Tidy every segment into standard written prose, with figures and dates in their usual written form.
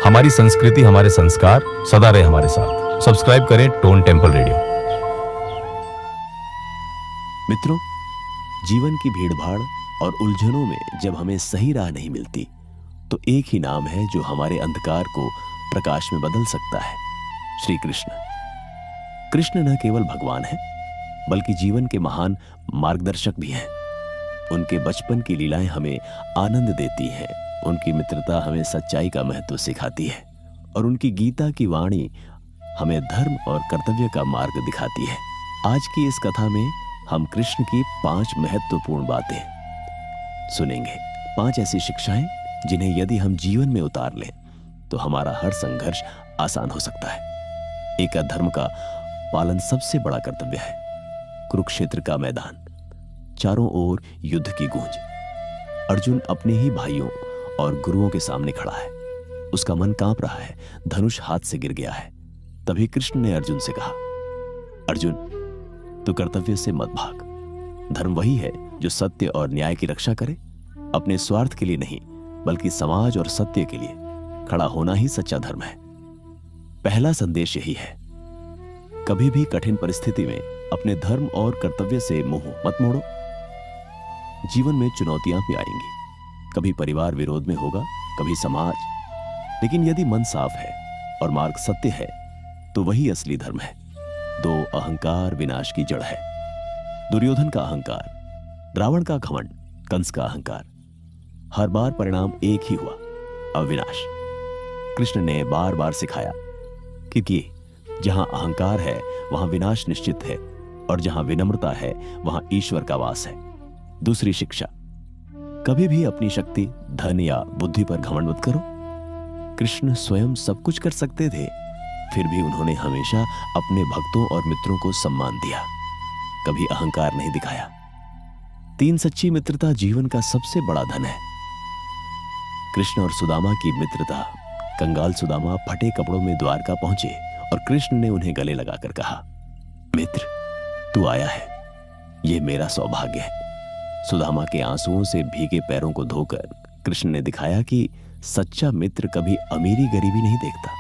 हमारी संस्कृति, हमारे संस्कार सदा रहे हमारे साथ। सब्सक्राइब करें टोन टेम्पल रेडियो। मित्रों, जीवन की भीड़भाड़ और उलझनों में जब हमें सही राह नहीं मिलती तो एक ही नाम है जो हमारे अंधकार को प्रकाश में बदल सकता है, श्री कृष्ण। कृष्ण न केवल भगवान हैं बल्कि जीवन के महान मार्गदर्शक भी हैं। उनके बचपन की लीलाएं हमें आनंद देती हैं, उनकी मित्रता हमें सच्चाई का महत्व सिखाती है और उनकी गीता की वाणी हमें धर्म और कर्तव्य का मार्ग दिखाती है। आज की इस कथा में हम कृष्ण की 5 महत्वपूर्ण बातें सुनेंगे। 5 ऐसी शिक्षाएं जिन्हें यदि हम जीवन में उतार लें तो हमारा हर संघर्ष आसान हो सकता है। एक अधर्म का पालन सबसे बड़ा कर्तव्य है। कुरुक्षेत्र का मैदान, चारों ओर युद्ध की गूंज। अर्जुन अपने ही भाइयों और गुरुओं के सामने खड़ा है। उसका मन कांप रहा है, धनुष हाथ से गिर गया है। तभी कृष्ण ने अर्जुन से कहा, अर्जुन, तू कर्तव्य से मत भाग। धर्म वही है जो सत्य और न्याय की रक्षा करे। अपने स्वार्थ के लिए नहीं बल्कि समाज और सत्य के लिए खड़ा होना ही सच्चा धर्म है। पहला संदेश यही है, कभी भी कठिन परिस्थिति में अपने धर्म और कर्तव्य से मुंह मत मोड़ो। जीवन में चुनौतियां भी आएंगी, कभी परिवार विरोध में होगा, कभी समाज, लेकिन यदि मन साफ है और मार्ग सत्य है तो वही असली धर्म है। 2 अहंकार विनाश की जड़ है। दुर्योधन का अहंकार, रावण का घमंड, कंस का अहंकार, हर बार परिणाम एक ही हुआ, अविनाश। कृष्ण ने बार बार सिखाया क्योंकि जहां अहंकार है वहां विनाश निश्चित है और जहां विनम्रता है वहां ईश्वर का वास है। दूसरी शिक्षा, कभी भी अपनी शक्ति, धन या बुद्धि पर घमंड मत करो। कृष्ण स्वयं सब कुछ कर सकते थे, फिर भी उन्होंने हमेशा अपने भक्तों और मित्रों को सम्मान दिया, कभी अहंकार नहीं दिखाया। 3 सच्ची मित्रता जीवन का सबसे बड़ा धन है। कृष्ण और सुदामा की मित्रता। कंगाल सुदामा फटे कपड़ों में द्वारका पहुंचे और कृष्ण ने उन्हें गले लगाकर कहा, मित्र, तू आया है, यह मेरा सौभाग्य है। सुदामा के आंसुओं से भीगे पैरों को धोकर कृष्ण ने दिखाया कि सच्चा मित्र कभी अमीरी गरीबी नहीं देखता।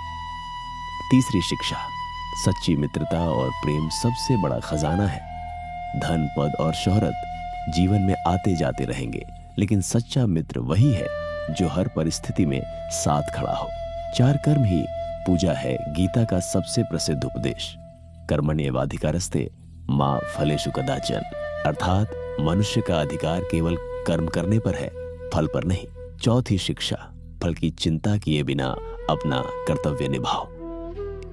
तीसरी शिक्षा, सच्ची मित्रता और प्रेम सबसे बड़ा खजाना है। धन, पद और शोहरत जीवन में आते जाते रहेंगे, लेकिन सच्चा मित्र वही है जो हर परिस्थिति में साथ खड़ा हो। 4 कर्म ही पूजा है, गीता का सबसे प्रसिद्ध उपदेश। कर्मण्येवाधिकारस्ते मा फलेषु कदाचन, अर्थात मनुष्य का अधिकार केवल कर्म करने पर है, फल पर नहीं। चौथी शिक्षा, फल की चिंता किए बिना अपना कर्तव्य निभाओ।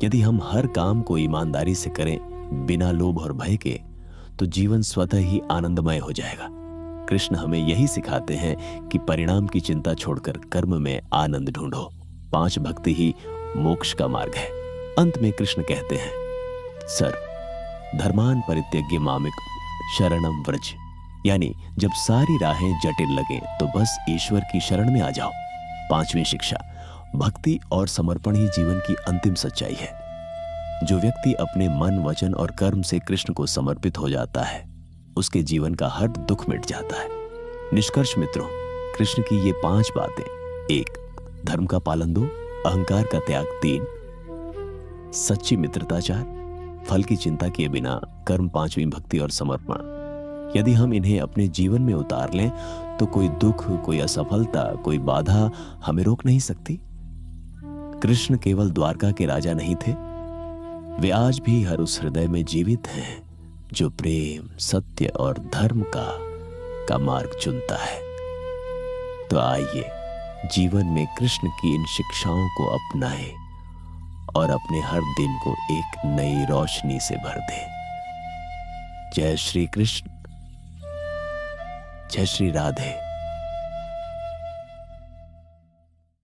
यदि हम हर काम को ईमानदारी से करें, बिना लोभ और भय के, तो जीवन स्वतः ही आनंदमय हो जाएगा। कृष्ण हमें यही सिखाते हैं कि परिणाम की चिंता छोड़कर कर्म में आनंद ढूंढो। 5 भक्ति ही मोक्ष का मार्ग है। अंत में कृष्ण कहते हैं, सर्व धर्मान परित्यज्य मामिक शरणम व्रज, यानी जब सारी राहें जटिल लगे तो बस ईश्वर की शरण में आ जाओ। 5वीं शिक्षा, भक्ति और समर्पण ही जीवन की अंतिम सच्चाई है। जो व्यक्ति अपने मन, वचन और कर्म से कृष्ण को समर्पित हो जाता है, उसके जीवन का हर दुख मिट जाता है। निष्कर्ष मित्रों, कृष्ण की ये 5 बातें, 1 धर्म का पालन, 2 अहंकार का त्याग, 3 सच्ची मित्रता, 4 फल की चिंता किए बिना कर्म, 5वीं भक्ति और समर्पण। यदि हम इन्हें अपने जीवन में उतार लें तो कोई दुख, कोई असफलता, कोई बाधा हमें रोक नहीं सकती। कृष्ण केवल द्वारका के राजा नहीं थे, वे आज भी हर उस हृदय में जीवित हैं जो प्रेम, सत्य और धर्म का मार्ग चुनता है। तो आइए जीवन में कृष्ण की इन शिक्षाओं को अपनाएं और अपने हर दिन को एक नई रोशनी से भर दें। जय श्री कृष्ण, जय श्री राधे।